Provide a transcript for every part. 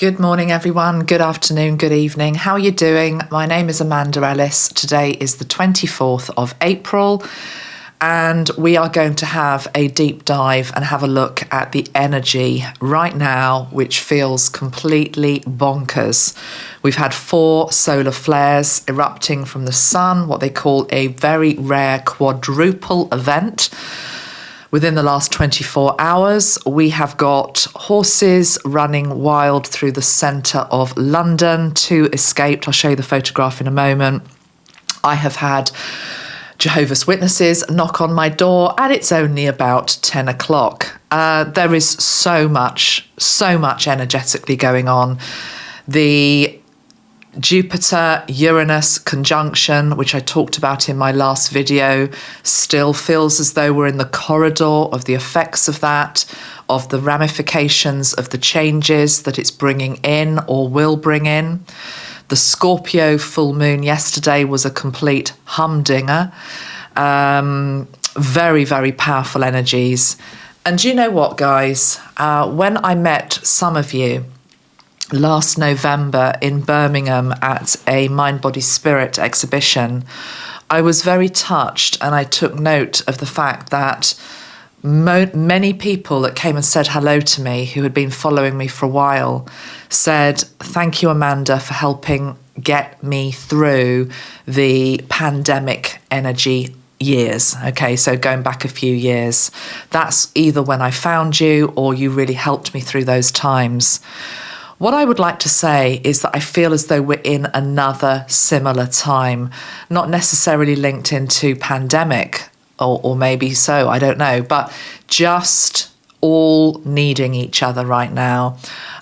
Good morning, everyone. Good afternoon, good evening. How are you doing? My name is Commander Ellis. Today is the 24th of April, and we are going to have a deep dive and have a look at the energy right now, which feels completely bonkers. We've had 4 solar flares erupting from the sun, what they call a very rare quadruple event. Within the last 24 hours, we have got horses running wild through the centre of London. 2 escaped. I'll show you the photograph in a moment. I have had Jehovah's Witnesses knock on my door, and it's only about 10 o'clock. There is so much energetically going on. The Jupiter-Uranus conjunction, which I talked about in my last video, still feels as though we're in the corridor of the effects of that, of the ramifications of the changes that it's bringing in or will bring in. The Scorpio full moon yesterday was a complete humdinger. Very, very powerful energies. And do you know what, guys? When I met some of you last November in Birmingham at a Mind, Body, Spirit exhibition, I was very touched, and I took note of the fact that many people that came and said hello to me, who had been following me for a while, said, "Thank you, Amanda, for helping get me through the pandemic energy years." Okay, so going back a few years. That's either when I found you or you really helped me through those times. What I would like to say is that I feel as though we're in another similar time, not necessarily linked into pandemic, or maybe so, I don't know, but just all needing each other right now.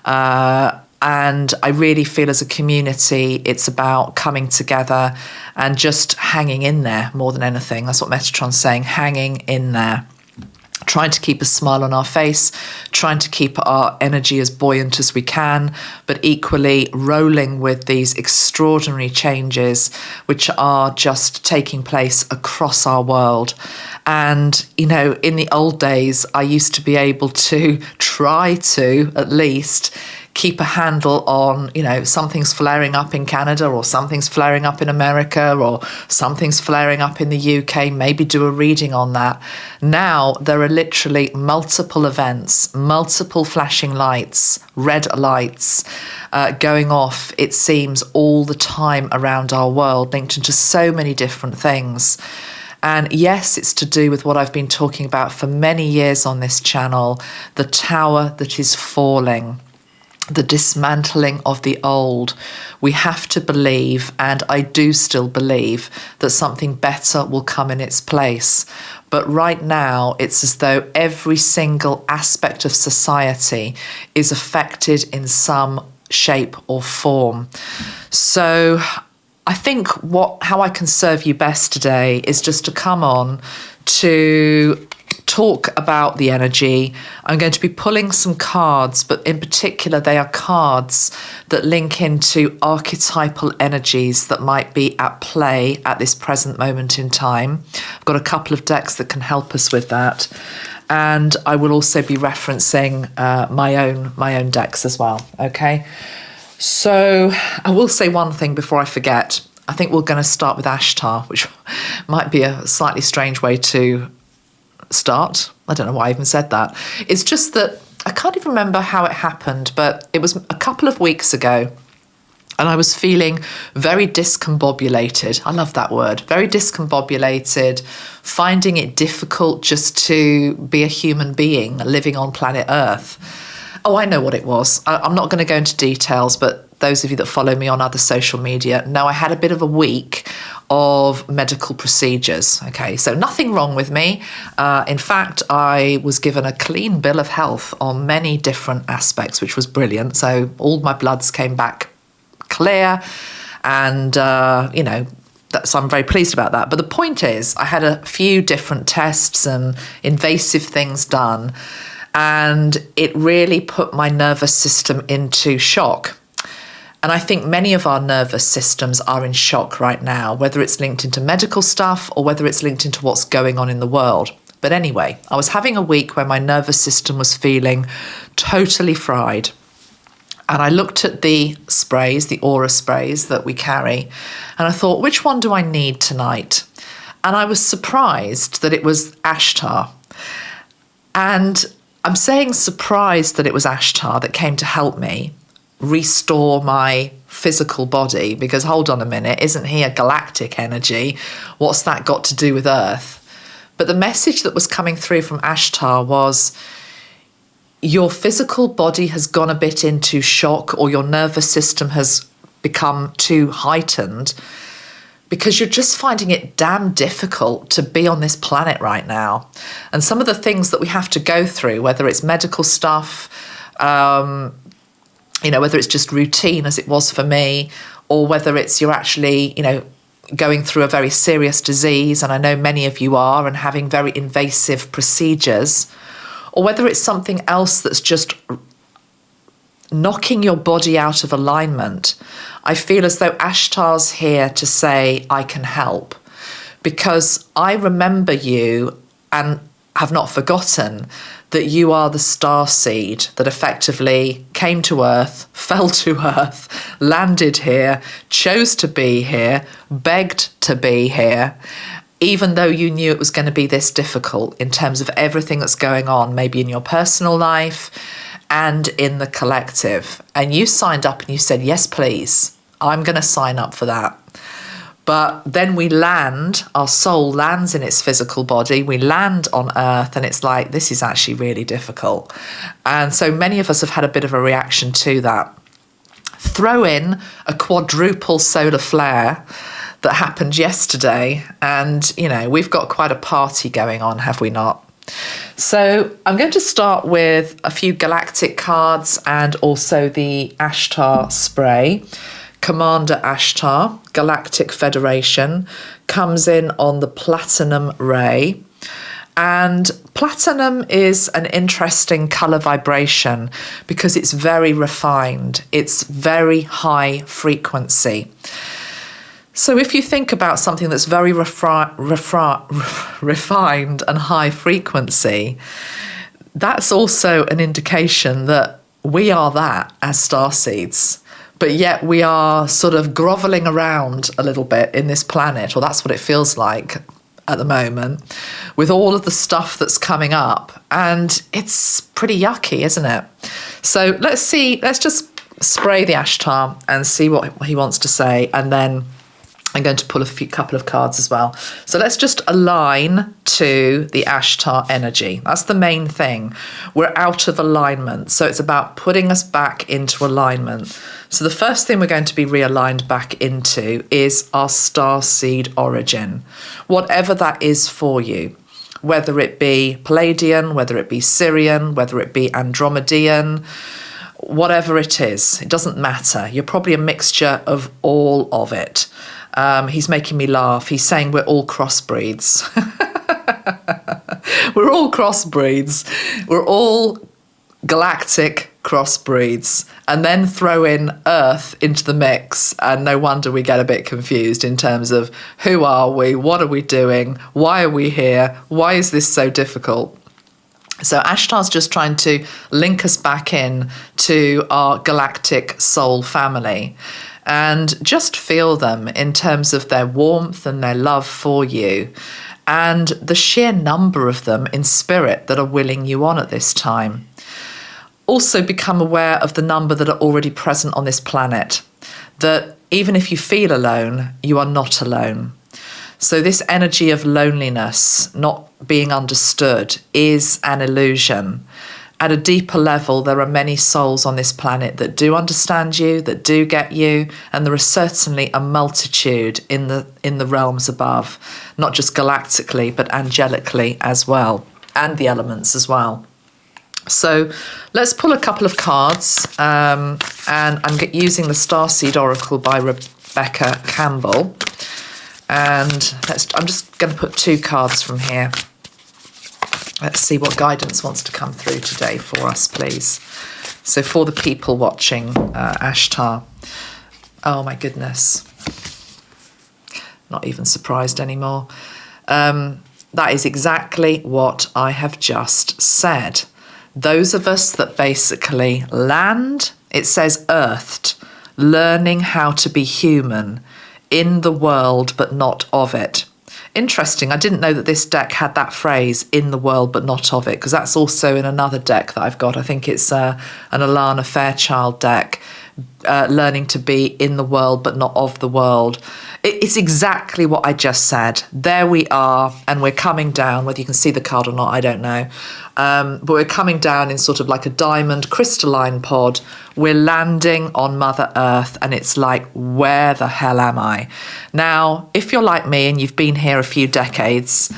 And I really feel as a community, it's about coming together and just hanging in there more than anything. That's what Metatron's saying, hanging in there. Trying to keep a smile on our face, trying to keep our energy as buoyant as we can, but equally rolling with these extraordinary changes which are just taking place across our world. And, you know, in the old days, I used to be able to try to, at least, keep a handle on, you know, something's flaring up in Canada, or something's flaring up in America, or something's flaring up in the UK, maybe do a reading on that. Now there are literally multiple events, multiple flashing lights, red lights going off, it seems, all the time around our world, linked into so many different things. And yes, it's to do with what I've been talking about for many years on this channel, the tower that is falling, the dismantling of the old. We have to believe, and I do still believe, that something better will come in its place. But right now, it's as though every single aspect of society is affected in some shape or form. So I think how I can serve you best today is just to come on to talk about the energy. I'm going to be pulling some cards, but in particular, they are cards that link into archetypal energies that might be at play at this present moment in time. I've got a couple of decks that can help us with that. And I will also be referencing my own decks as well, okay? So I will say one thing before I forget. I think we're going to start with Ashtar, which might be a slightly strange way to start. I don't know why I even said that. It's just that I can't even remember how it happened, but it was a couple of weeks ago, and I was feeling very discombobulated. I love that word. Very discombobulated, finding it difficult just to be a human being living on planet Earth. Oh, I know what it was. I'm not going to go into details, but those of you that follow me on other social media know I had a bit of a week of medical procedures. Okay, so nothing wrong with me. In fact, I was given a clean bill of health on many different aspects, which was brilliant. So all my bloods came back clear, and so I'm very pleased about that. But the point is, I had a few different tests and invasive things done, and it really put my nervous system into shock. And I think many of our nervous systems are in shock right now, whether it's linked into medical stuff or whether it's linked into what's going on in the world. But anyway, I was having a week where my nervous system was feeling totally fried. And I looked at the sprays, the aura sprays that we carry, and I thought, which one do I need tonight? And I was surprised that it was Ashtar. And I'm saying surprised that it was Ashtar that came to help me restore my physical body, because hold on a minute, isn't he a galactic energy? What's that got to do with Earth? But the message that was coming through from Ashtar was, your physical body has gone a bit into shock, or your nervous system has become too heightened because you're just finding it damn difficult to be on this planet right now. And some of the things that we have to go through, whether it's medical stuff, whether it's just routine as it was for me, or whether it's you're actually, going through a very serious disease, and I know many of you are, and having very invasive procedures, or whether it's something else that's just knocking your body out of alignment, I feel as though Ashtar's here to say, I can help. Because I remember you and have not forgotten that you are the Starseed that effectively came to Earth, fell to Earth, landed here, chose to be here, begged to be here, even though you knew it was going to be this difficult in terms of everything that's going on, maybe in your personal life and in the collective. And you signed up and you said, yes, please, I'm going to sign up for that. But then we land, our soul lands in its physical body, we land on Earth, and it's like, this is actually really difficult. And so many of us have had a bit of a reaction to that. Throw in a quadruple solar flare that happened yesterday, and we've got quite a party going on, have we not? So I'm going to start with a few galactic cards and also the Ashtar spray. Commander Ashtar, Galactic Federation, comes in on the platinum ray. And platinum is an interesting colour vibration because it's very refined. It's very high frequency. So if you think about something that's very refined and high frequency, that's also an indication that we are that as starseeds. But yet we are sort of grovelling around a little bit in this planet, or that's what it feels like at the moment, with all of the stuff that's coming up. And it's pretty yucky, isn't it? So let's just spray the Ashtar and see what he wants to say. And then I'm going to pull a couple of cards as well. So let's just align to the Ashtar energy. That's the main thing. We're out of alignment. So it's about putting us back into alignment. So the first thing we're going to be realigned back into is our starseed origin, whatever that is for you, whether it be Palladian, whether it be Syrian, whether it be Andromedan, whatever it is, it doesn't matter. You're probably a mixture of all of it. He's making me laugh. He's saying we're all crossbreeds. We're all crossbreeds. We're all galactic crossbreeds. And then throw in Earth into the mix. And no wonder we get a bit confused in terms of who are we? What are we doing? Why are we here? Why is this so difficult? So Ashtar's just trying to link us back in to our galactic soul family. And just feel them in terms of their warmth and their love for you, and the sheer number of them in spirit that are willing you on at this time. Also become aware of the number that are already present on this planet, that even if you feel alone, you are not alone. So this energy of loneliness, not being understood, is an illusion. At a deeper level, there are many souls on this planet that do understand you, that do get you, and there is certainly a multitude in the realms above, not just galactically, but angelically as well, and the elements as well. So let's pull a couple of cards, and I'm using the Starseed Oracle by Rebecca Campbell, and I'm just going to put two cards from here. Let's see what guidance wants to come through today for us, please. So for the people watching, Ashtar. Oh, my goodness. Not even surprised anymore. That is exactly what I have just said. those of us that basically land, it says earthed, learning how to be human in the world but not of it. Interesting, I didn't know that this deck had that phrase, in the world but not of it, because that's also in another deck that I've got. I think it's an Alana Fairchild deck, learning to be in the world but not of the world. It's exactly what I just said. There we are, and we're coming down, whether you can see the card or not, I don't know. But we're coming down in sort of like a diamond crystalline pod. We're landing on Mother Earth, and it's like, where the hell am I? Now, if you're like me and you've been here a few decades,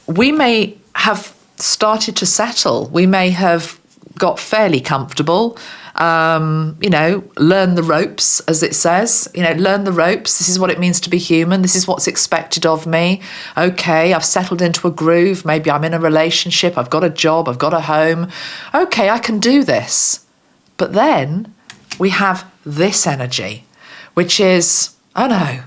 we may have started to settle. We may have got fairly comfortable. Learn the ropes, as it says, learn the ropes. This is what it means to be human. This is what's expected of me. Okay, I've settled into a groove. Maybe I'm in a relationship. I've got a job. I've got a home. Okay, I can do this. But then we have this energy, which is, oh no,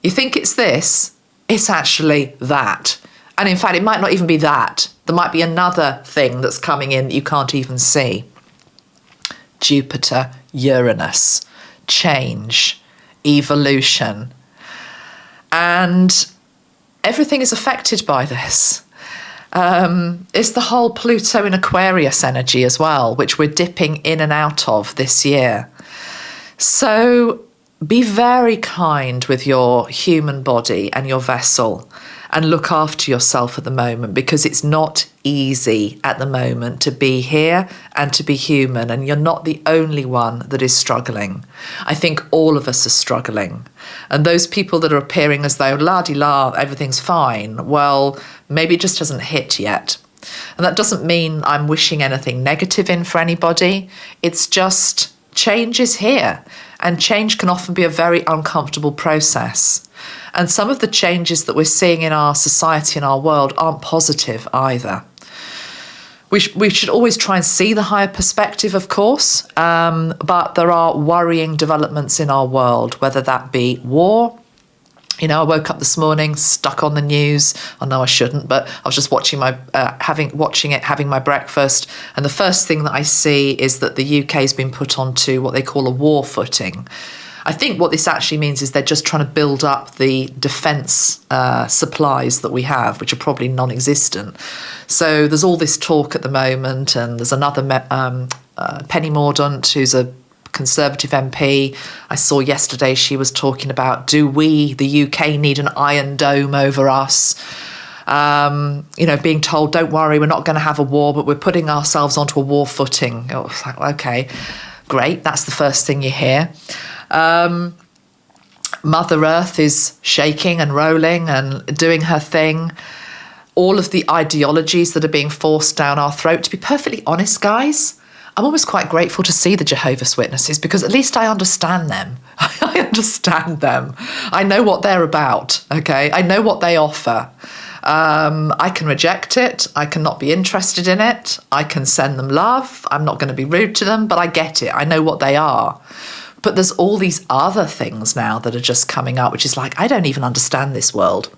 you think it's this, it's actually that. And in fact, it might not even be that. There might be another thing that's coming in that you can't even see. Jupiter, Uranus, change, evolution. And everything is affected by this. It's the whole Pluto in Aquarius energy as well, which we're dipping in and out of this year. So be very kind with your human body and your vessel, and look after yourself at the moment, because it's not easy at the moment to be here and to be human, and you're not the only one that is struggling. I think all of us are struggling. And those people that are appearing as though la-di-la, everything's fine, well, maybe it just hasn't hit yet. And that doesn't mean I'm wishing anything negative in for anybody. It's just change is here, and change can often be a very uncomfortable process. And some of the changes that we're seeing in our society and our world aren't positive either. We should always try and see the higher perspective, of course, but there are worrying developments in our world, whether that be war. I woke up this morning, stuck on the news. I know I shouldn't, but I was just watching having my breakfast, and the first thing that I see is that the UK has been put onto what they call a war footing. I think what this actually means is they're just trying to build up the defence supplies that we have, which are probably non-existent. So there's all this talk at the moment, and there's another Penny Mordaunt, who's a Conservative MP. I saw yesterday she was talking about, do we, the UK, need an iron dome over us? Being told, don't worry, we're not going to have a war, but we're putting ourselves onto a war footing. Oh, it's like, okay, great. That's the first thing you hear. Mother Earth is shaking and rolling and doing her thing. All of the ideologies that are being forced down our throat. To be perfectly honest, guys, I'm almost quite grateful to see the Jehovah's Witnesses, because at least I understand them. I understand them. I know what they're about, okay? I know what they offer. I can reject it. I can not be interested in it. I can send them love. I'm not going to be rude to them, but I get it. I know what they are. But there's all these other things now that are just coming up, which is like, I don't even understand this world.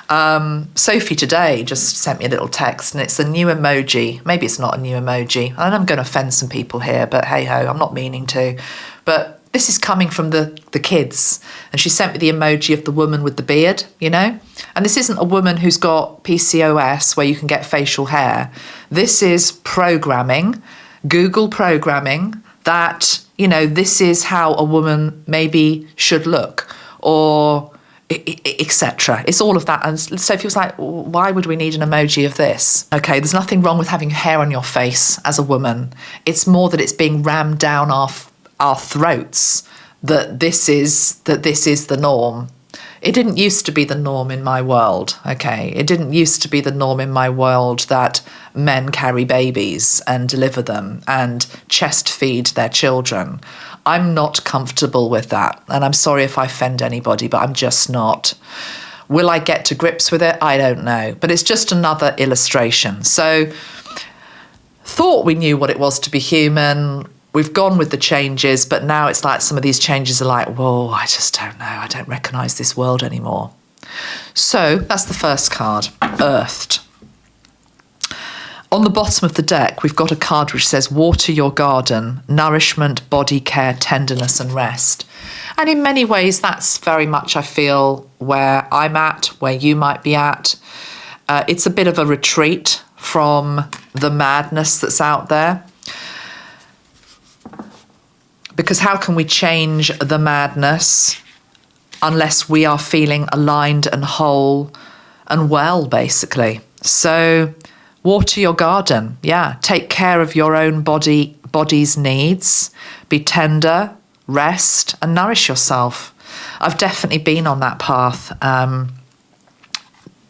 Sophie today just sent me a little text, and it's a new emoji. Maybe it's not a new emoji. And I'm going to offend some people here, but hey-ho, I'm not meaning to. But this is coming from the kids. And she sent me the emoji of the woman with the beard, And this isn't a woman who's got PCOS where you can get facial hair. This is programming, Google programming, that, this is how a woman maybe should look, or etc. It's all of that. And Sophie was like, why would we need an emoji of this? Okay, there's nothing wrong with having hair on your face as a woman. It's more that it's being rammed down our throats that this is the norm. It didn't used to be the norm in my world, okay? It didn't used to be the norm in my world that men carry babies and deliver them and chest feed their children. I'm not comfortable with that, and I'm sorry if I offend anybody, but I'm just not. Will I get to grips with it? I don't know, but it's just another illustration. So, thought we knew what it was to be human. We've gone with the changes, but now it's like some of these changes are like, whoa, I just don't know. I don't recognise this world anymore. So that's the first card, Earthed. On the bottom of the deck, we've got a card which says, water your garden, nourishment, body care, tenderness and rest. And in many ways, that's very much, I feel, where I'm at, where you might be at. It's a bit of a retreat from the madness that's out there. Because how can we change the madness unless we are feeling aligned and whole and well, basically? So water your garden, yeah. Take care of your own body's needs. Be tender, rest, and nourish yourself. I've definitely been on that path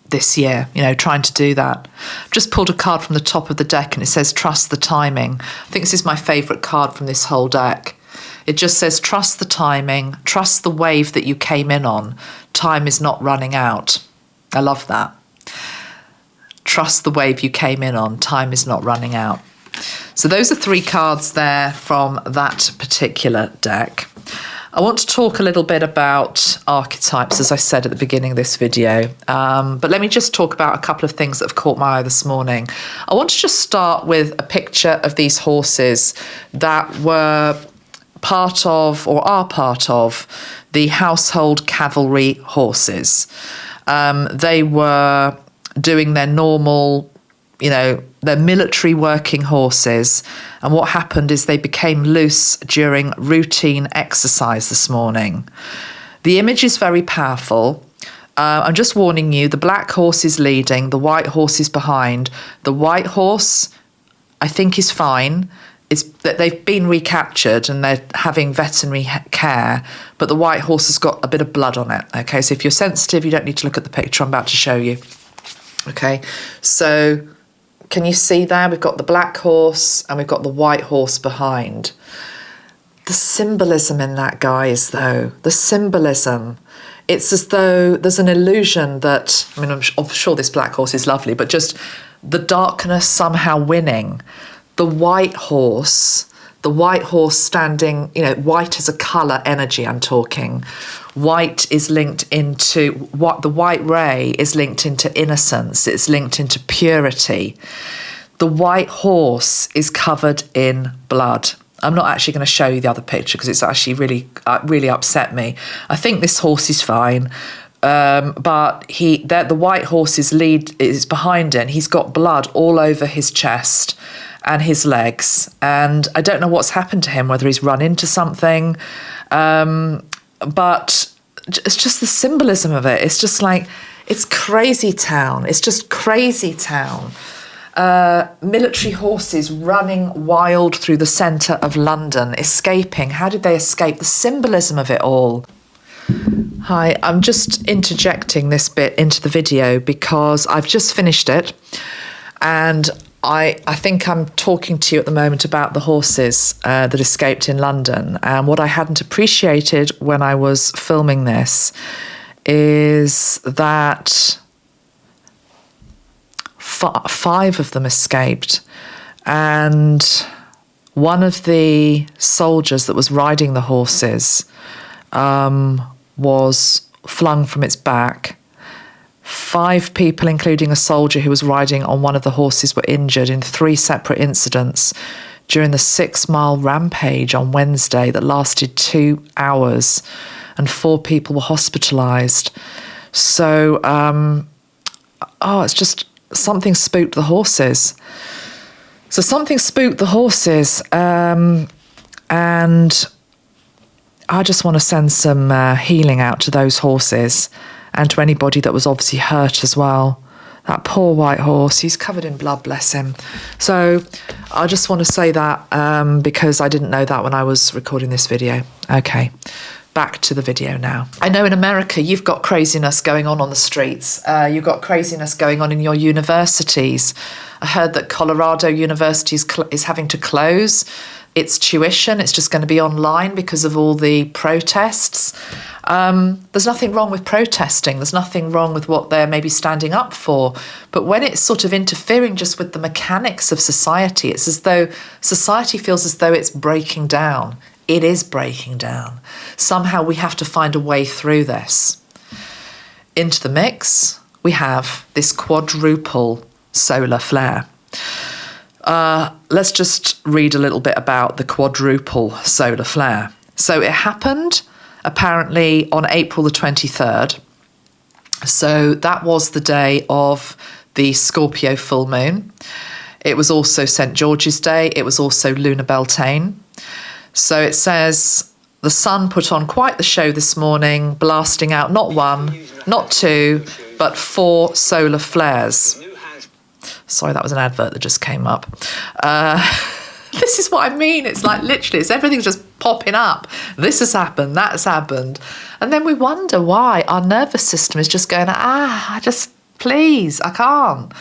this year, trying to do that. I've just pulled a card from the top of the deck and it says, trust the timing. I think this is my favourite card from this whole deck. It just says, trust the timing, trust the wave that you came in on. Time is not running out. I love that. Trust the wave you came in on. Time is not running out. So those are 3 cards there from that particular deck. I want to talk a little bit about archetypes, as I said at the beginning of this video. But let me just talk about a couple of things that have caught my eye this morning. I want to just start with a picture of these horses that were part of, or are part of, the household cavalry horses. They were doing their normal, their military working horses. And what happened is they became loose during routine exercise this morning. The image is very powerful. I'm just warning you, the black horse is leading, the white horse is behind. The white horse, I think, is fine. It's that they've been recaptured and they're having veterinary care, but the white horse has got a bit of blood on it. Okay, so if you're sensitive, you don't need to look at the picture I'm about to show you. Okay, so can you see there? We've got the black horse and we've got the white horse behind. The symbolism in that, guys, though, the symbolism. It's as though there's an illusion that, I'm sure this black horse is lovely, but just the darkness somehow winning. The white horse standing, white as a colour energy, I'm talking. White is linked into, what the white ray is linked into innocence, it's linked into purity. The white horse is covered in blood. I'm not actually going to show you the other picture because it's actually really upset me. I think this horse is fine. But the white horse's lead is behind it and he's got blood all over his chest and his legs, and I don't know what's happened to him, whether he's run into something, but it's just the symbolism of it. It's just like, it's crazy town. It's just crazy town. Military horses running wild through the centre of London, escaping. How did they escape? The symbolism of it all. Hi, I'm just interjecting this bit into the video because I've just finished it, and I think I'm talking to you at the moment about the horses that escaped in London. And what I hadn't appreciated when I was filming this is that 5 of them escaped. And one of the soldiers that was riding the horses was flung from its back. 5 people, including a soldier who was riding on one of the horses, were injured in 3 separate incidents during the 6-mile rampage on Wednesday that lasted 2 hours, and 4 people were hospitalised. So, it's just something spooked the horses. So something spooked the horses, and I just want to send some healing out to those horses and to anybody that was obviously hurt as well. That poor white horse, he's covered in blood, bless him. So I just want to say that because I didn't know that when I was recording this video. Okay, back to the video now. I know in America you've got craziness going on the streets. You've got craziness going on in your universities. I heard that Colorado University is having to close its tuition. It's just going to be online because of all the protests. There's nothing wrong with protesting. There's nothing wrong with what they're maybe standing up for. But when it's sort of interfering just with the mechanics of society, it's as though society feels as though it's breaking down. It is breaking down. Somehow we have to find a way through this. Into the mix, we have this quadruple solar flare. Let's just read a little bit about the quadruple solar flare. So it happened apparently on April the 23rd. So that was the day of the Scorpio full moon. It was also St. George's Day. It was also Lunar Beltane. So it says, the sun put on quite the show this morning, blasting out not one, not two, but 4 solar flares. Sorry, that was an advert that just came up. This is what I mean. It's like literally, everything's just popping up. This has happened, that's happened. And then we wonder why our nervous system is just going, please, I can't.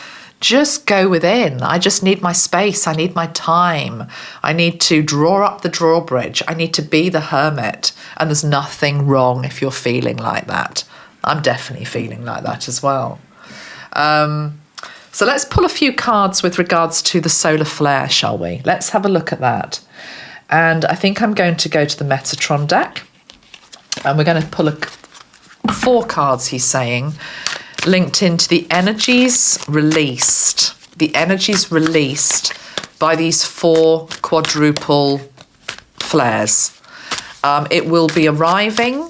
Just go within. I just need my space. I need my time. I need to draw up the drawbridge. I need to be the hermit. And there's nothing wrong if you're feeling like that. I'm definitely feeling like that as well. So let's pull a few cards with regards to the solar flare, shall we? Let's have a look at that. And I think I'm going to go to the Metatron deck. And we're going to pull 4 cards, he's saying, linked into the energies released. The energies released by these 4 quadruple flares. It will be arriving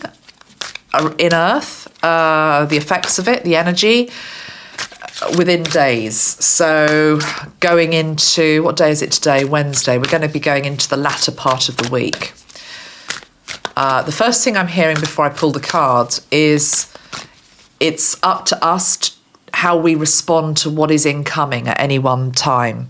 in Earth, the effects of it, the energy, within days. So going into, what day is it today? Wednesday. We're going to be going into the latter part of the week. The first thing I'm hearing before I pull the card is it's up to us how we respond to what is incoming at any one time.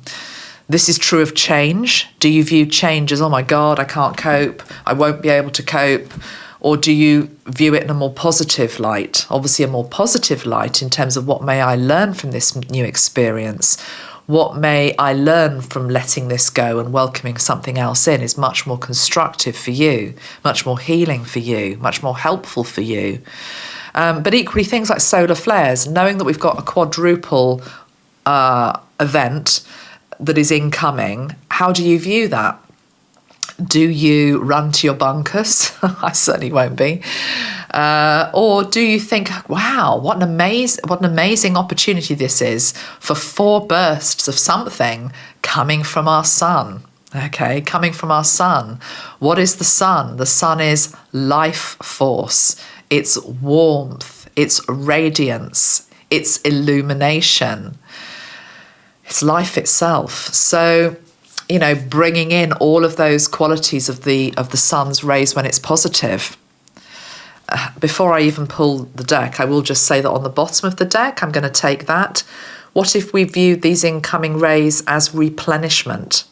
This is true of change. Do you view change as, oh my God, I can't cope, I won't be able to cope? Or do you view it in a more positive light? Obviously a more positive light in terms of what may I learn from this new experience? What may I learn from letting this go and welcoming something else in is much more constructive for you, much more healing for you, much more helpful for you. But equally things like solar flares, knowing that we've got a quadruple event that is incoming, how do you view that? Do you run to your bunkers? I certainly won't be. Or do you think, wow, what an amazing opportunity this is for 4 bursts of something coming from our sun? Okay, coming from our sun. What is the sun? The sun is life force. It's warmth. It's radiance. It's illumination. It's life itself. So, you know, bringing in all of those qualities of the sun's rays when it's positive. Before I even pull the deck, I will just say that on the bottom of the deck, I'm going to take that. What if we view these incoming rays as replenishment?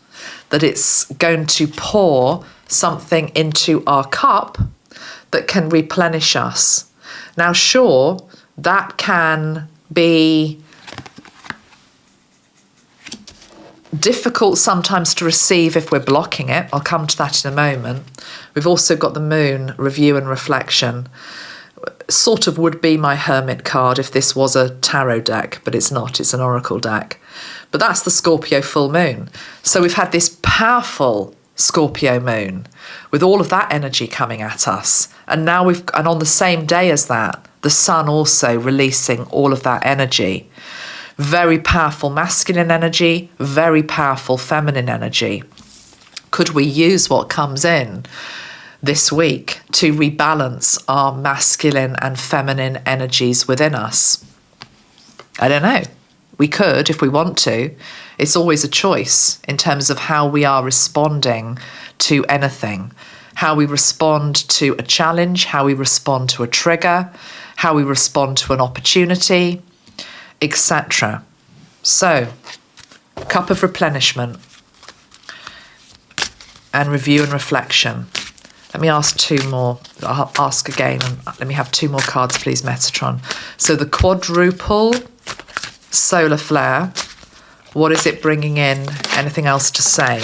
That it's going to pour something into our cup that can replenish us. Now, sure, that can be difficult sometimes to receive if we're blocking it. I'll come to that in a moment. We've also got the moon, review and reflection. Sort of would be my hermit card if this was a tarot deck, but it's not, it's an oracle deck. But that's the Scorpio full moon. So we've had this powerful Scorpio moon with all of that energy coming at us. And now and on the same day as that, the sun also releasing all of that energy. Very powerful masculine energy, very powerful feminine energy. Could we use what comes in this week to rebalance our masculine and feminine energies within us? I don't know. We could if we want to. It's always a choice in terms of how we are responding to anything, how we respond to a challenge, how we respond to a trigger, how we respond to an opportunity, etc. So, cup of replenishment and review and reflection. Let me ask 2 more. I'll ask again. And let me have 2 more cards, please, Metatron. So the quadruple solar flare. What is it bringing in? Anything else to say?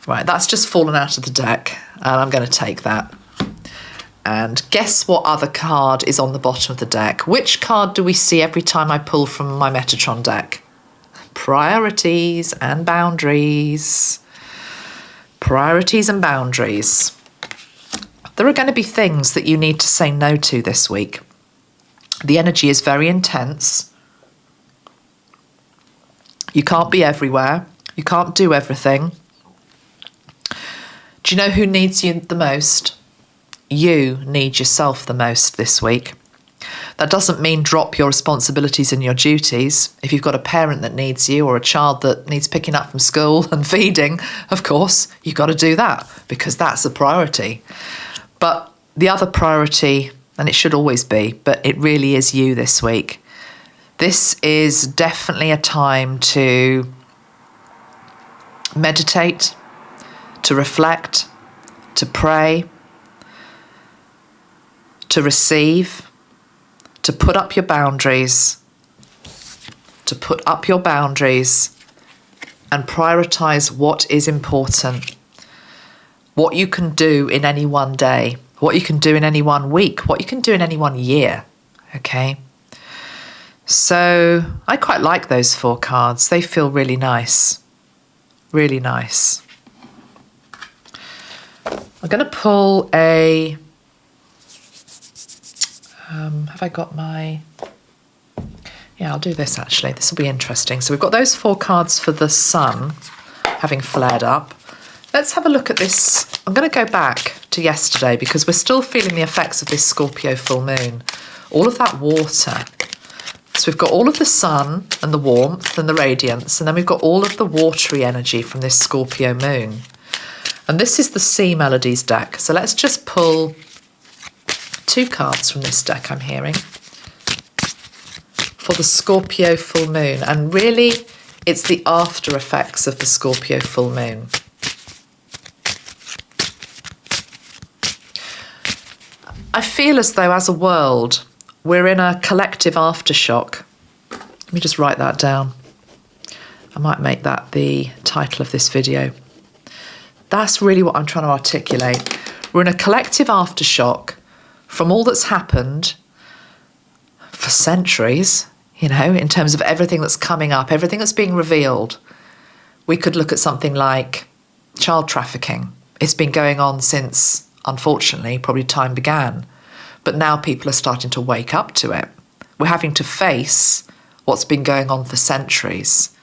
Right, that's just fallen out of the deck, and I'm going to take that. And guess what other card is on the bottom of the deck? Which card do we see every time I pull from my Metatron deck? Priorities and boundaries. Priorities and boundaries. There are going to be things that you need to say no to this week. The energy is very intense. You can't be everywhere. You can't do everything. Do you know who needs you the most? You need yourself the most this week. That doesn't mean drop your responsibilities and your duties. If you've got a parent that needs you or a child that needs picking up from school and feeding, of course, you've got to do that because that's a priority. But the other priority, and it should always be, but it really is you this week. This is definitely a time to meditate, to reflect, to pray, to receive, to put up your boundaries, and prioritize what is important, what you can do in any one day, what you can do in any one week, what you can do in any one year, okay? So I quite like those 4 cards. They feel really nice, really nice. I'm going to pull a... have I got my... Yeah, I'll do this actually. This will be interesting. So we've got those 4 cards for the sun having flared up. Let's have a look at this. I'm going to go back to yesterday because we're still feeling the effects of this Scorpio full moon. All of that water. So we've got all of the sun and the warmth and the radiance, and then we've got all of the watery energy from this Scorpio moon. And this is the Sea Melodies deck. So let's just pull 2 cards from this deck I'm hearing for the Scorpio full moon. And really, it's the after effects of the Scorpio full moon. I feel as though as a world, we're in a collective aftershock. Let me just write that down. I might make that the title of this video. That's really what I'm trying to articulate. We're in a collective aftershock from all that's happened for centuries, you know, in terms of everything that's coming up, everything that's being revealed. We could look at something like child trafficking. It's been going on since, unfortunately, probably time began. But now people are starting to wake up to it. We're having to face what's been going on for centuries.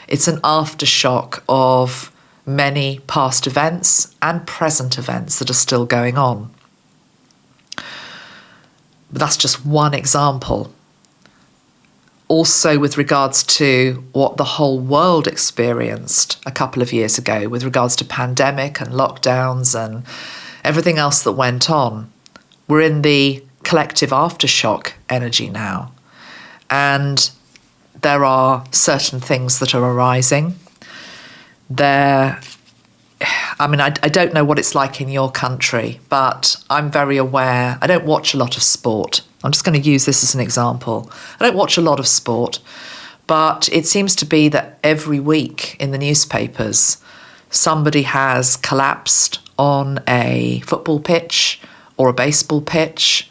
It's an aftershock of many past events and present events that are still going on. But that's just one example. Also with regards to what the whole world experienced a couple of years ago with regards to pandemic and lockdowns and everything else that went on. We're in the collective aftershock energy now. And there are certain things that are arising. I don't know what it's like in your country, but I'm very aware. I don't watch a lot of sport. I'm just going to use this as an example. I don't watch a lot of sport, but it seems to be that every week in the newspapers, somebody has collapsed on a football pitch or a baseball pitch.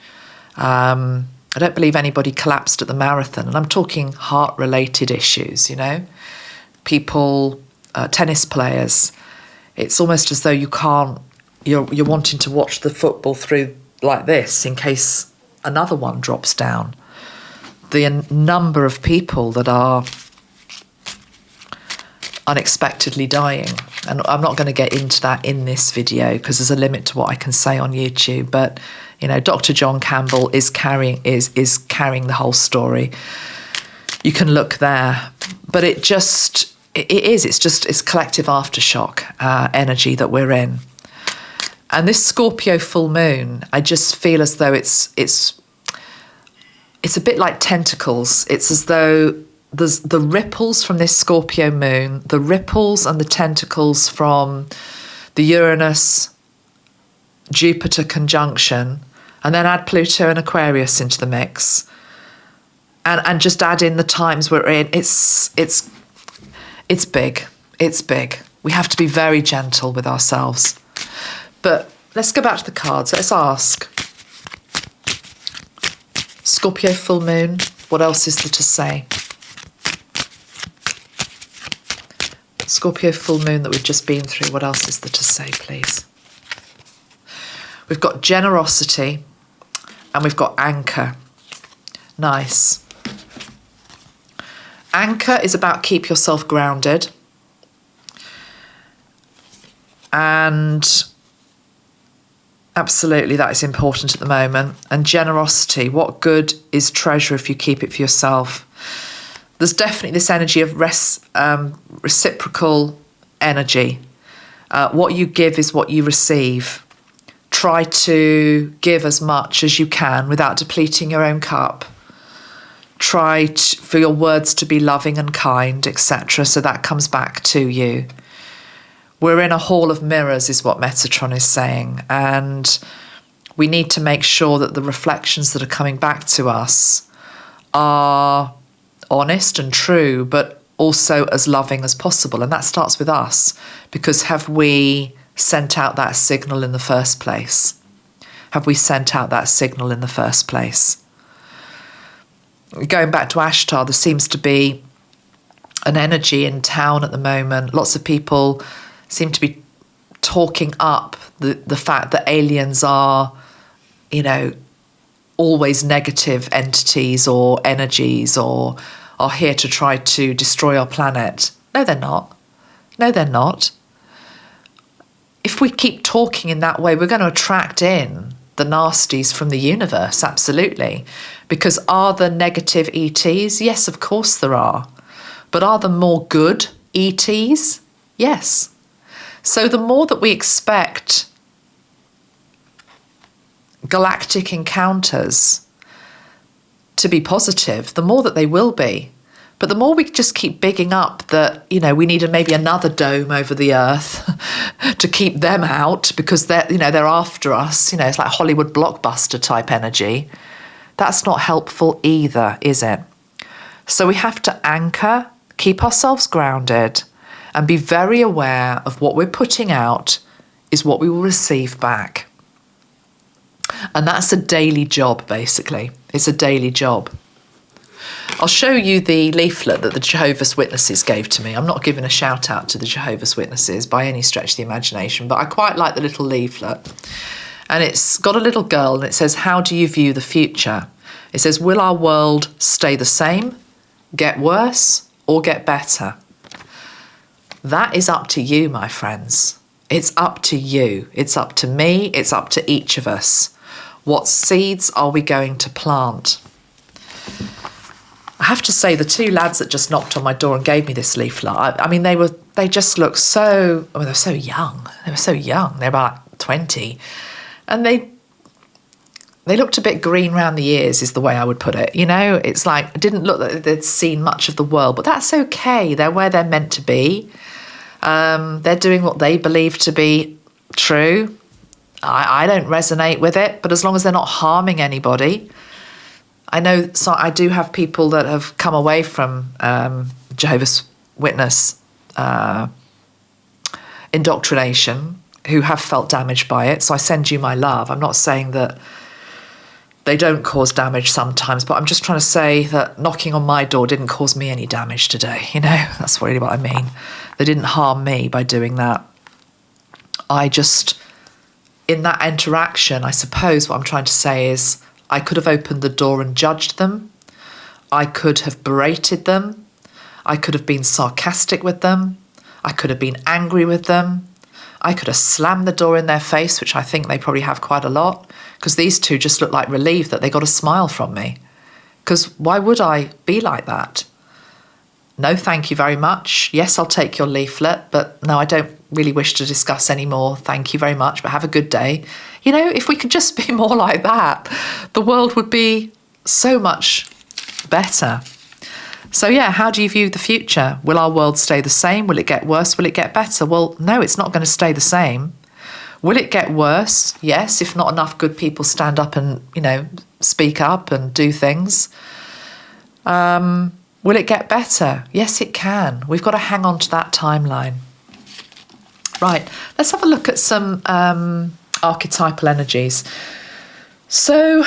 I don't believe anybody collapsed at the marathon, and I'm talking heart-related issues, you know. People, tennis players, it's almost as though you're wanting to watch the football through like this in case another one drops down. The number of people that are unexpectedly dying, and I'm not going to get into that in this video because there's a limit to what I can say on YouTube, but you know, Dr. John Campbell is carrying the whole story. You can look there, but it's collective aftershock energy that we're in. And this Scorpio full moon, I just feel as though it's a bit like tentacles. It's as though there's the ripples from this Scorpio moon, the ripples and the tentacles from the Uranus Jupiter conjunction, and then add Pluto and Aquarius into the mix, and just add in the times we're in. It's big. It's big. We have to be very gentle with ourselves. But let's go back to the cards. Let's ask. Scorpio full moon, what else is there to say? Scorpio full moon that we've just been through, what else is there to say, please? We've got generosity and we've got anchor. Nice. Anchor is about keep yourself grounded. And absolutely, that is important at the moment. And generosity, what good is treasure if you keep it for yourself? There's definitely this energy of reciprocal energy. What you give is what you receive. Try to give as much as you can without depleting your own cup. Try for your words to be loving and kind, etc. So that comes back to you. We're in a hall of mirrors, is what Metatron is saying. And we need to make sure that the reflections that are coming back to us are honest and true, but also as loving as possible. And that starts with us, because have we sent out that signal in the first place? Have we sent out that signal in the first place? Going back to Ashtar, there seems to be an energy in town at the moment. Lots of people seem to be talking up the fact that aliens are, always negative entities or energies, or are here to try to destroy our planet. No, they're not. No, they're not. If we keep talking in that way, we're going to attract in the nasties from the universe, absolutely. Because are there negative ETs? Yes, of course there are. But are there more good ETs? Yes. So the more that we expect galactic encounters to be positive, the more that they will be. But the more we just keep bigging up that, we need maybe another dome over the earth to keep them out because they're after us. It's like Hollywood blockbuster type energy. That's not helpful either, is it? So we have to anchor, keep ourselves grounded, and be very aware of what we're putting out is what we will receive back. And that's a daily job, basically. It's a daily job. I'll show you the leaflet that the Jehovah's Witnesses gave to me. I'm not giving a shout out to the Jehovah's Witnesses by any stretch of the imagination, but I quite like the little leaflet. And it's got a little girl and it says, how do you view the future? It says, will our world stay the same, get worse, or get better? That is up to you, my friends. It's up to you. It's up to me. It's up to each of us. What seeds are we going to plant? I have to say, the two lads that just knocked on my door and gave me this leaflet, they just looked so, they were so young. They were so young. They're about 20. And they looked a bit green round the ears, is the way I would put it. It's like, it didn't look like they'd seen much of the world, but that's okay. They're where they're meant to be. They're doing what they believe to be true. I don't resonate with it, but as long as they're not harming anybody. I know, so I do have people that have come away from Jehovah's Witness indoctrination who have felt damaged by it. So I send you my love. I'm not saying that they don't cause damage sometimes, but I'm just trying to say that knocking on my door didn't cause me any damage today. That's really what I mean. They didn't harm me by doing that. I just, in that interaction, I suppose what I'm trying to say is I could have opened the door and judged them. I could have berated them. I could have been sarcastic with them. I could have been angry with them. I could have slammed the door in their face, which I think they probably have quite a lot, because these two just look like relieved that they got a smile from me. Because why would I be like that? No, thank you very much. Yes, I'll take your leaflet, but no, I don't really wish to discuss any more. Thank you very much, but have a good day. If we could just be more like that, the world would be so much better. So yeah, how do you view the future? Will our world stay the same? Will it get worse? Will it get better? Well, no, it's not going to stay the same. Will it get worse? Yes, if not enough good people stand up and, speak up and do things. Will it get better? Yes, it can. We've got to hang on to that timeline. Right, let's have a look at some archetypal energies. So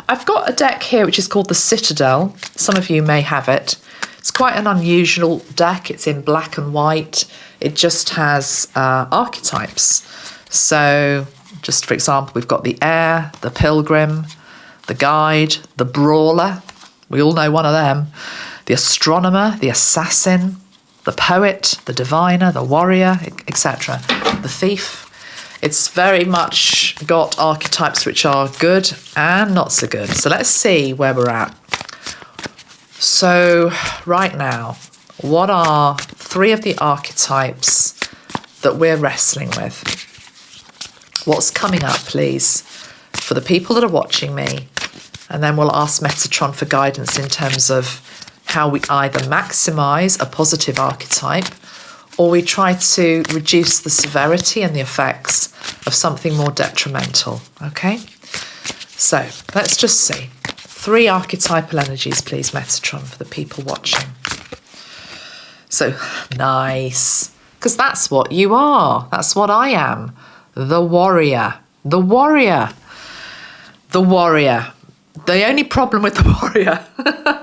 I've got a deck here which is called the Citadel. Some of you may have it. It's quite an unusual deck. It's in black and white. It just has archetypes. So just for example, we've got the Heir, the Pilgrim, the Guide, the Brawler. We all know one of them. the astronomer, the assassin, the poet, the diviner, the warrior, etc. The thief. It's very much got archetypes which are good and not so good. So let's see where we're at. So right now, what are 3 of the archetypes that we're wrestling with? What's coming up, please, for the people that are watching me? And then we'll ask Metatron for guidance in terms of how we either maximise a positive archetype or we try to reduce the severity and the effects of something more detrimental, okay? So let's just see. 3 archetypal energies, please, Metatron, for the people watching. So, nice. Because that's what you are. That's what I am. The warrior. The warrior. The warrior. The only problem with the warrior,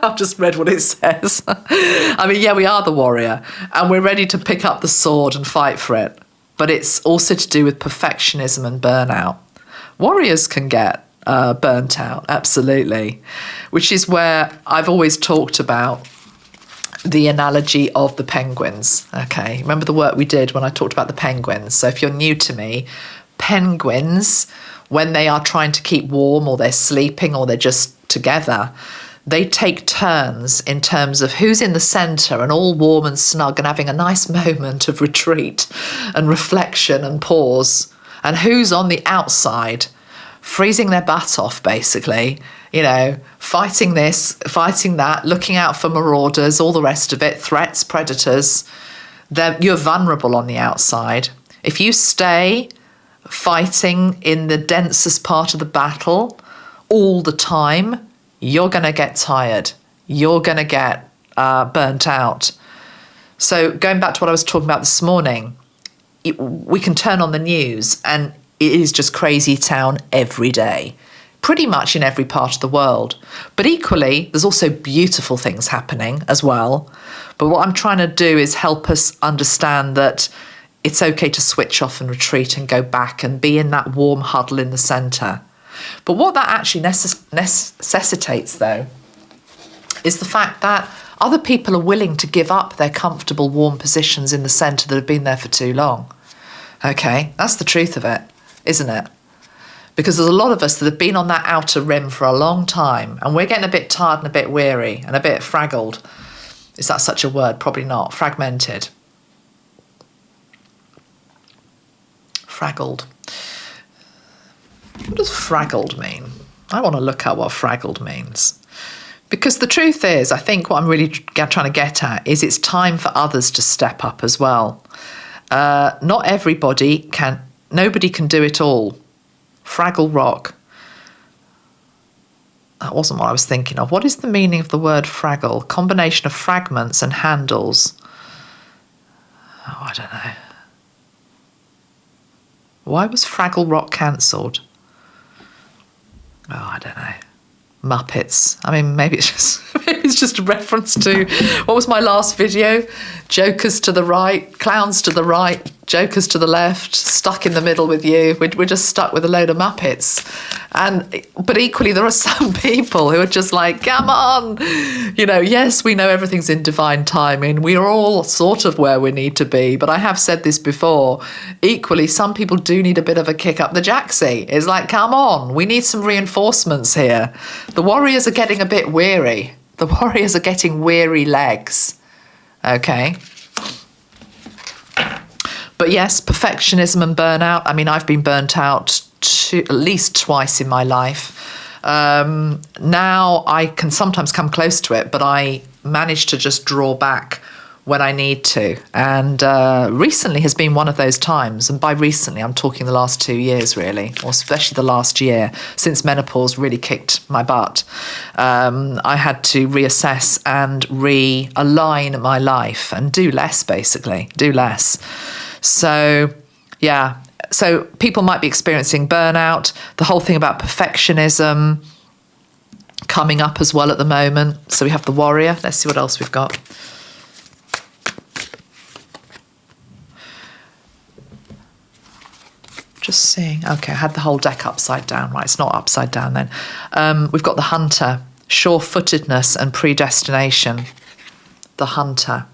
I've just read what it says. I mean, yeah, we are the warrior and we're ready to pick up the sword and fight for it. But it's also to do with perfectionism and burnout. Warriors can get burnt out, absolutely, which is where I've always talked about the analogy of the penguins. Okay, remember the work we did when I talked about the penguins? So if you're new to me, penguins, when they are trying to keep warm or they're sleeping or they're just together, they take turns in terms of who's in the centre and all warm and snug and having a nice moment of retreat and reflection and pause, and who's on the outside freezing their butt off, basically, you know, fighting this, fighting that, looking out for marauders, all the rest of it, threats, predators. You're vulnerable on the outside. If you stay fighting in the densest part of the battle all the time, you're going to get tired. You're going to get burnt out. So going back to what I was talking about this morning, we can turn on the news and it is just crazy town every day, pretty much in every part of the world. But equally, there's also beautiful things happening as well. But what I'm trying to do is help us understand that it's okay to switch off and retreat and go back and be in that warm huddle in the centre. But what that actually necessitates, though, is the fact that other people are willing to give up their comfortable, warm positions in the centre that have been there for too long. Okay, that's the truth of it, isn't it? Because there's a lot of us that have been on that outer rim for a long time and we're getting a bit tired and a bit weary and a bit fraggled. Is that such a word? Probably not. Fragmented. Fraggled. What does fraggled mean? I want to look at what fraggled means. Because the truth is, I think what I'm really trying to get at is it's time for others to step up as well. Not everybody can, nobody can do it all. Fraggle rock. That wasn't what I was thinking of. What is the meaning of the word fraggle? Combination of fragments and handles. Oh, I don't know. Why was Fraggle Rock cancelled? Oh, I don't know. Muppets. I mean, maybe it's just a reference to, what was my last video? Jokers to the right, clowns to the right, jokers to the left, stuck in the middle with you. We're just stuck with a load of Muppets. But equally, there are some people who are just like, come on. You know, yes, we know everything's in divine timing. We are all sort of where we need to be. But I have said this before. Equally, some people do need a bit of a kick up the jacksie. It's like, come on, we need some reinforcements here. The warriors are getting a bit weary. The warriors are getting weary legs. Okay. But yes, perfectionism and burnout. I mean, I've been burnt out at least twice in my life. Now I can sometimes come close to it, but I manage to just draw back when I need to. And recently has been one of those times. And by recently, I'm talking the last 2 years, really, or especially the last year, since menopause really kicked my butt. I had to reassess and realign my life and do less, basically, do less. So, yeah, so people might be experiencing burnout, the whole thing about perfectionism coming up as well at the moment. So we have the warrior. Let's see what else we've got. Just seeing. Okay, I had the whole deck upside down. Right, it's not upside down then. We've got the hunter, sure-footedness and predestination. the hunter.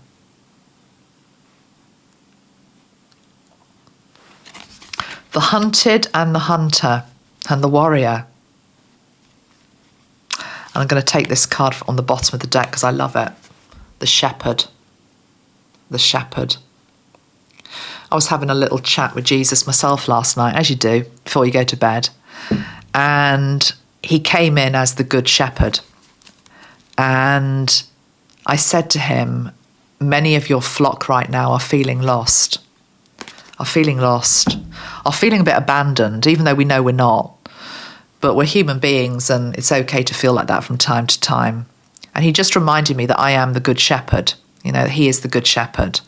The hunted and the hunter and the warrior. And I'm going to take this card on the bottom of the deck because I love it. The shepherd. The shepherd. I was having a little chat with Jesus myself last night, as you do, before you go to bed. And he came in as the good shepherd. And I said to him, many of your flock right now are feeling lost. Are feeling lost. Are feeling a bit abandoned, even though we know we're not. But we're human beings and it's okay to feel like that from time to time. And he just reminded me that I am the good shepherd. You know, he is the good shepherd.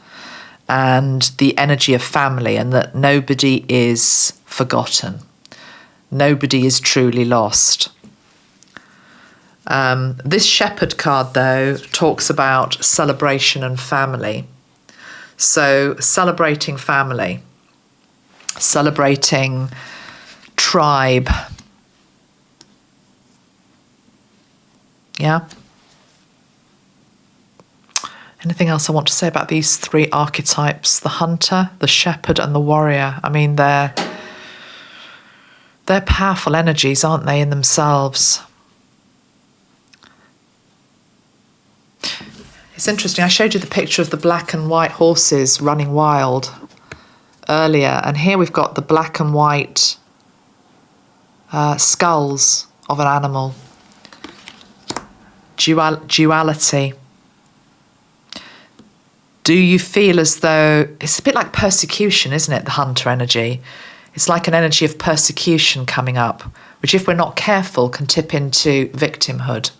And the energy of family, and that nobody is forgotten. Nobody is truly lost. This shepherd card, though, talks about celebration and family. So celebrating family, celebrating tribe. Yeah. Anything else I want to say about these three archetypes? The hunter, the shepherd, and the warrior. I mean, they're powerful energies, aren't they, in themselves? It's interesting. I showed you the picture of the black and white horses running wild earlier, and here we've got the black and white skulls of an animal. Duality. Do you feel as though it's a bit like persecution, isn't it? The hunter energy. It's like an energy of persecution coming up, which if we're not careful can tip into victimhood.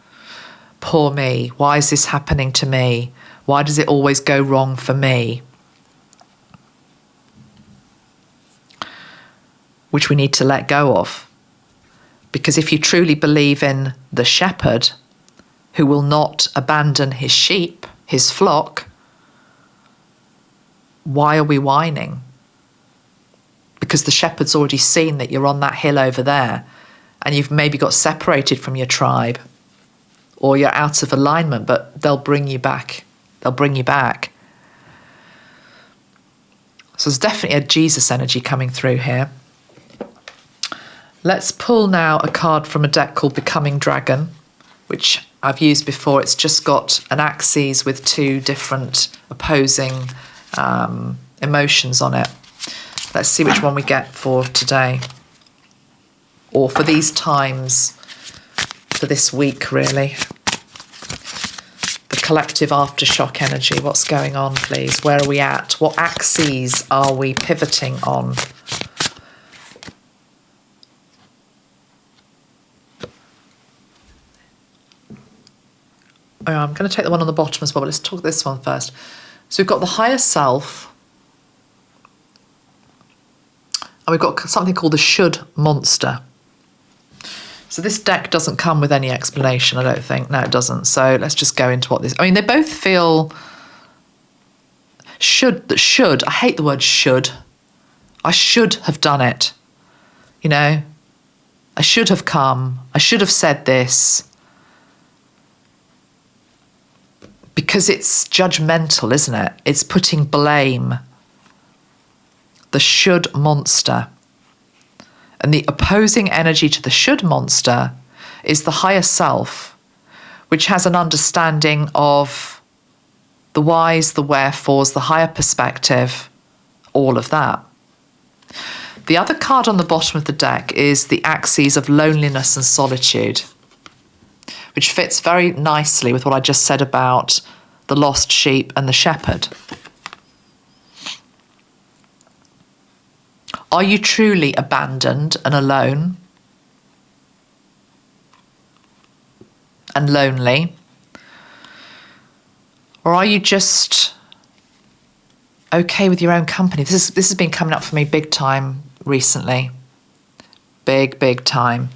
Poor me. Why is this happening to me? Why does it always go wrong for me? Which we need to let go of. Because if you truly believe in the shepherd who will not abandon his sheep, his flock, why are we whining? Because the shepherd's already seen that you're on that hill over there and you've maybe got separated from your tribe or you're out of alignment, but they'll bring you back. They'll bring you back. So there's definitely a Jesus energy coming through here. Let's pull now a card from a deck called Becoming Dragon, which I've used before. It's just got an axis with two different opposing emotions on it. Let's see which one we get for today, or for these times, for this week really. The collective aftershock energy, what's going on please? Where are we at? What axes are we pivoting on? Oh, I'm going to take the one on the bottom as well, but let's talk this one first. So we've got the higher self, and we've got something called the should monster. So this deck doesn't come with any explanation, I don't think. No, it doesn't. So let's just go into what this... I mean, they both feel... Should. I hate the word should. I should have done it. You know? I should have come. I should have said this. Because it's judgmental, isn't it? It's putting blame. The should monster. And the opposing energy to the should monster is the higher self, which has an understanding of the whys, the wherefores, the higher perspective, all of that. The other card on the bottom of the deck is the axes of loneliness and solitude, which fits very nicely with what I just said about the lost sheep and the shepherd. Are you truly abandoned and alone and lonely? Or are you just okay with your own company? This has been coming up for me big time recently. Big time.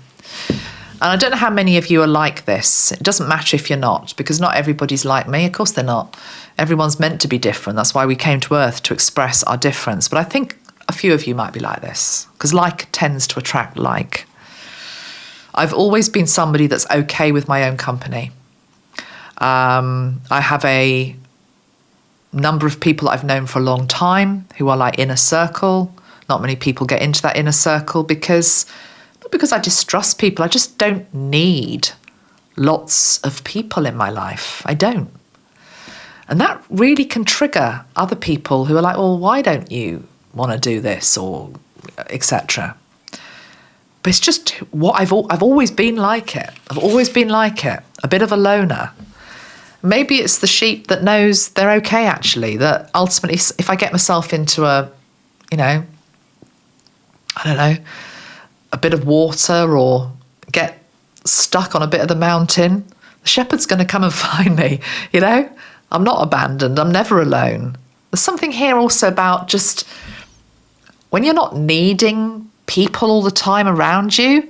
And I don't know how many of you are like this. It doesn't matter if you're not, because not everybody's like me. Of course they're not. Everyone's meant to be different. That's why we came to Earth, to express our difference. But I think a few of you might be like this, because like tends to attract like. I've always been somebody that's okay with my own company. I have a number of people that I've known for a long time who are like inner circle. Not many people get into that inner circle because, not because I distrust people, I just don't need lots of people in my life. I don't. And that really can trigger other people who are like, well, why don't you want to do this, or etc. But it's just what I've always been like it. I've always been like it, a bit of a loner. Maybe it's the sheep that knows they're okay, actually, that ultimately if I get myself into a, I don't know, a bit of water or get stuck on a bit of the mountain, the shepherd's going to come and find me, I'm not abandoned. I'm never alone. There's something here also about just when you're not needing people all the time around you.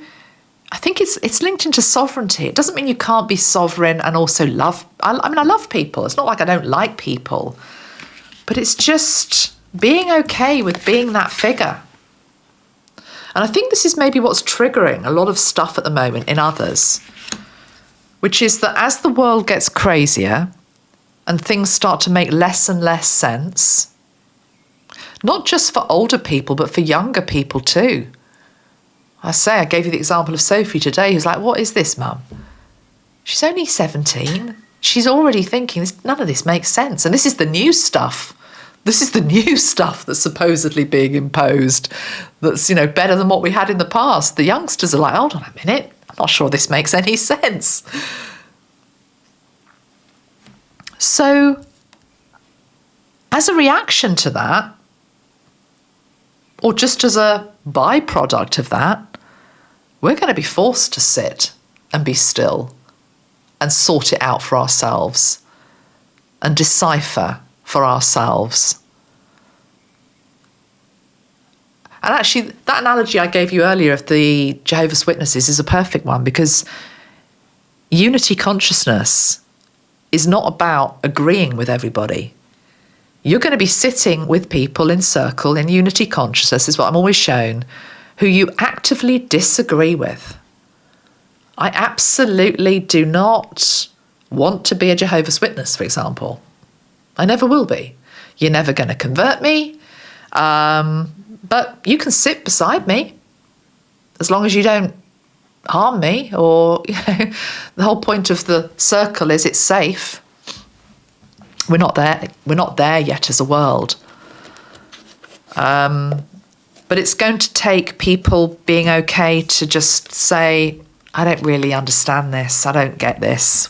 I think it's linked into sovereignty. It doesn't mean you can't be sovereign and also love. I mean, I love people. It's not like I don't like people. But it's just being okay with being that figure. And I think this is maybe what's triggering a lot of stuff at the moment in others, which is that as the world gets crazier and things start to make less and less sense, not just for older people, but for younger people too. I gave you the example of Sophie today, who's like, what is this, Mum? She's only 17. She's already thinking, none of this makes sense. And this is the new stuff. This is the new stuff that's supposedly being imposed that's, better than what we had in the past. The youngsters are like, hold on a minute, I'm not sure this makes any sense. So, as a reaction to that, or just as a byproduct of that, we're going to be forced to sit and be still and sort it out for ourselves and decipher for ourselves. And actually, that analogy I gave you earlier of the Jehovah's Witnesses is a perfect one, because unity consciousness is not about agreeing with everybody. You're going to be sitting with people in circle in unity consciousness, is what I'm always shown, who you actively disagree with. I absolutely do not want to be a Jehovah's Witness, for example. I never will be. You're never going to convert me, but you can sit beside me as long as you don't harm me, or the whole point of the circle is it's safe. We're not there yet as a world. But it's going to take people being okay to just say, I don't really understand this. I don't get this.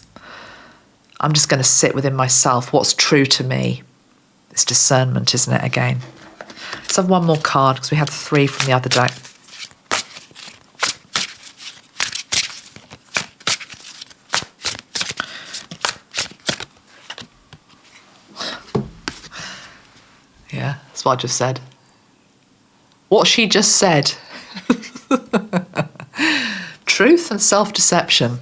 I'm just going to sit within myself. What's true to me? It's discernment, isn't it, again? Let's have one more card, because we had 3 from the other deck. Yeah, that's what I just said. What she just said. Truth and self-deception.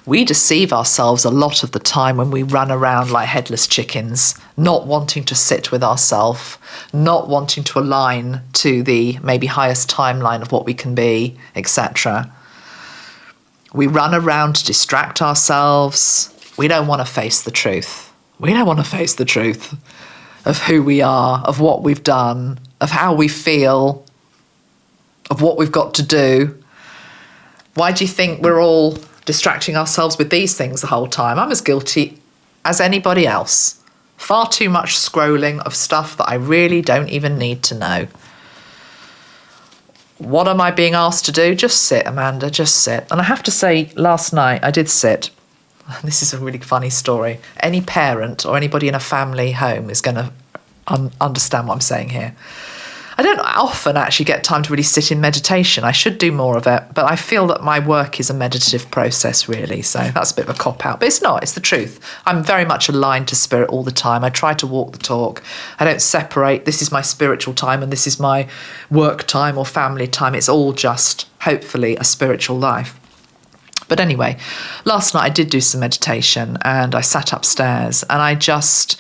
We deceive ourselves a lot of the time when we run around like headless chickens, not wanting to sit with ourselves, not wanting to align to the maybe highest timeline of what we can be, etc. We run around to distract ourselves. We don't want to face the truth. We don't want to face the truth of who we are, of what we've done, of how we feel, of what we've got to do. Why do you think we're all distracting ourselves with these things the whole time? I'm as guilty as anybody else. Far too much scrolling of stuff that I really don't even need to know. What am I being asked to do? Just sit, Amanda, just sit. And I have to say, last night I did sit. This is a really funny story. Any parent or anybody in a family home is going to understand what I'm saying here. I don't often actually get time to really sit in meditation. I should do more of it, but I feel that my work is a meditative process, really. So that's a bit of a cop-out, but it's not. It's the truth. I'm very much aligned to spirit all the time. I try to walk the talk. I don't separate. This is my spiritual time and this is my work time or family time. It's all just, hopefully, a spiritual life. But anyway, last night I did do some meditation and I sat upstairs and I just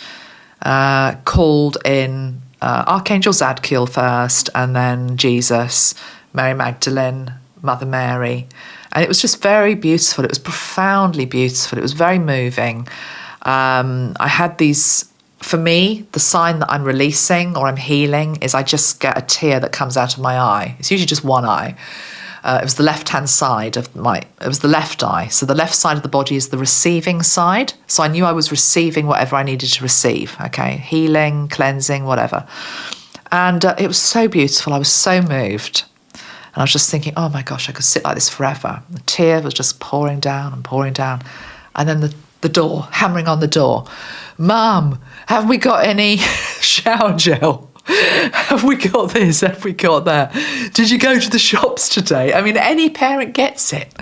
called in Archangel Zadkiel first, and then Jesus, Mary Magdalene, Mother Mary. And it was just very beautiful. It was profoundly beautiful. It was very moving. I had these, for me, the sign that I'm releasing or I'm healing is I just get a tear that comes out of my eye. It's usually just one eye. It was the left-hand side of it was the left eye. So the left side of the body is the receiving side. So I knew I was receiving whatever I needed to receive, okay? Healing, cleansing, whatever. And it was so beautiful. I was so moved. And I was just thinking, oh my gosh, I could sit like this forever. The tear was just pouring down and pouring down. And then the door, hammering on the door. Mum, have we got any shower gel? Have we got this? Have we got that? Did you go to the shops today? I mean, any parent gets it.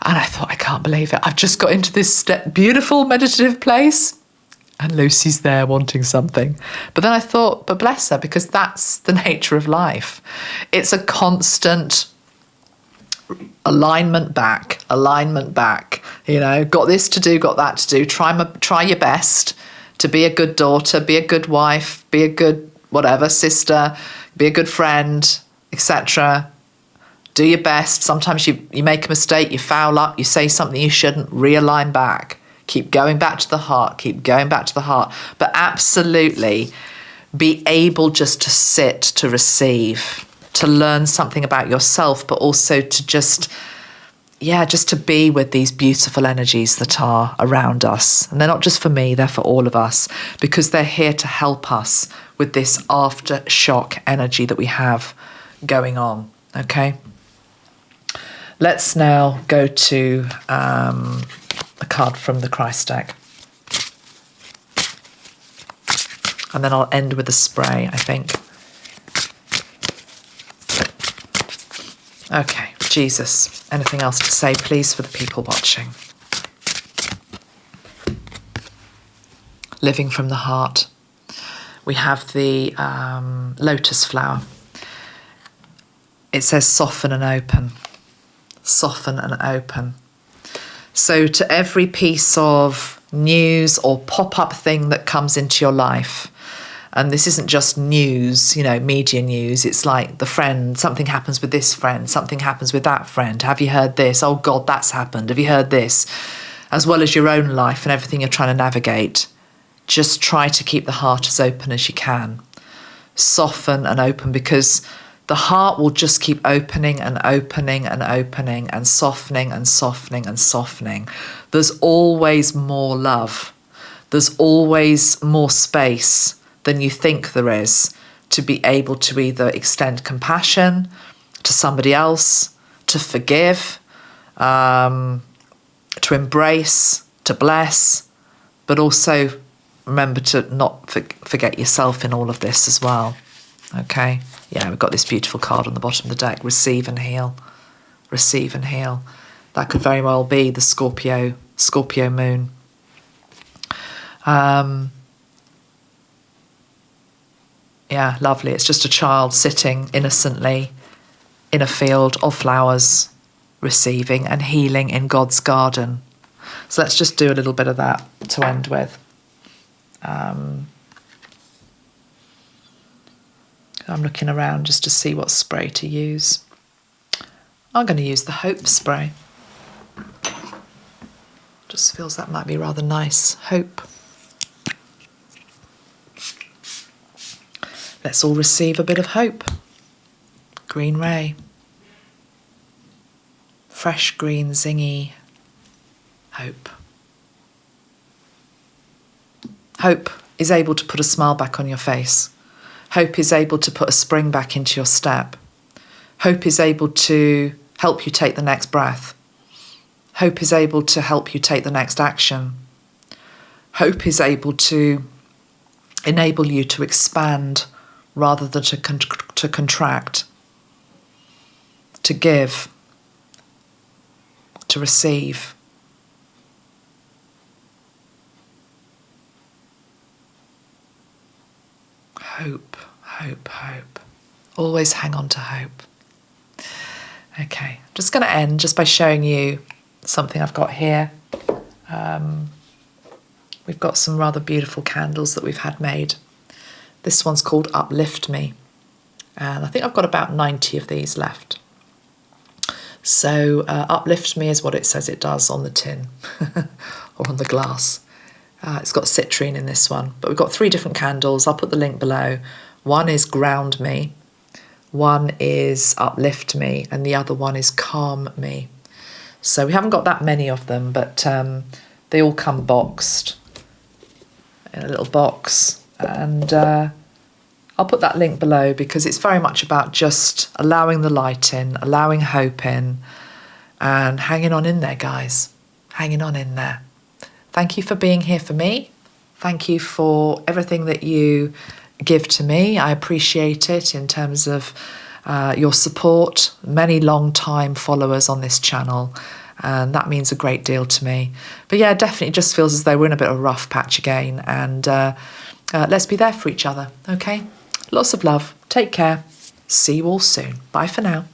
And I thought, I can't believe it. I've just got into this beautiful meditative place and Lucy's there wanting something. But then I thought, but bless her, because that's the nature of life. It's a constant alignment back, you know, got this to do, got that to do. Try your best to be a good daughter, be a good wife, be a good whatever, sister, be a good friend, etc. Do your best. Sometimes you make a mistake, you foul up, you say something you shouldn't, realign back. Keep going back to the heart, keep going back to the heart. But absolutely be able just to sit, to receive, to learn something about yourself, but also to just to be with these beautiful energies that are around us. And they're not just for me, they're for all of us, because they're here to help us with this aftershock energy that we have going on, okay? Let's now go to a card from the Christ deck. And then I'll end with a spray, I think. Okay, Jesus, anything else to say, please, for the people watching? Living from the heart. We have the lotus flower. It says soften and open. Soften and open. So to every piece of news or pop-up thing that comes into your life, and this isn't just news, you know, media news. It's like the friend, something happens with this friend, something happens with that friend. Have you heard this? Oh God, that's happened. Have you heard this? As well as your own life and everything you're trying to navigate. Just try to keep the heart as open as you can. Soften and open, because the heart will just keep opening and opening and opening and softening and softening and softening. There's always more love. There's always more space than you think there is to be able to either extend compassion to somebody else, to forgive, to embrace, to bless, but also remember to not forget yourself in all of this as well. Okay? Yeah, we've got this beautiful card on the bottom of the deck, receive and heal. Receive and heal. That could very well be the Scorpio moon. Yeah, lovely. It's just a child sitting innocently in a field of flowers, receiving and healing in God's garden. So let's just do a little bit of that to end with. I'm looking around just to see what spray to use. I'm going to use the Hope spray. Just feels that might be rather nice. Hope. Let's all receive a bit of hope. Green ray. Fresh green zingy hope. Hope is able to put a smile back on your face. Hope is able to put a spring back into your step. Hope is able to help you take the next breath. Hope is able to help you take the next action. Hope is able to enable you to expand rather than to contract, to give, to receive. Hope, hope, hope. Always hang on to hope. Okay, I'm just going to end just by showing you something I've got here. We've got some rather beautiful candles that we've had made. This one's called Uplift Me. And I think I've got about 90 of these left. So Uplift Me is what it says it does on the tin or on the glass. It's got citrine in this one, but we've got 3 different candles. I'll put the link below. One is ground me, one is uplift me, and the other one is calm me. So we haven't got that many of them, but they all come boxed in a little box. And I'll put that link below because it's very much about just allowing the light in, allowing hope in, and hanging on in there, guys. Hanging on in there. Thank you for being here for me. Thank you for everything that you give to me. I appreciate it in terms of your support, many long-time followers on this channel, and that means a great deal to me. But yeah, definitely just feels as though we're in a bit of a rough patch again, and let's be there for each other, okay? Lots of love. Take care. See you all soon. Bye for now.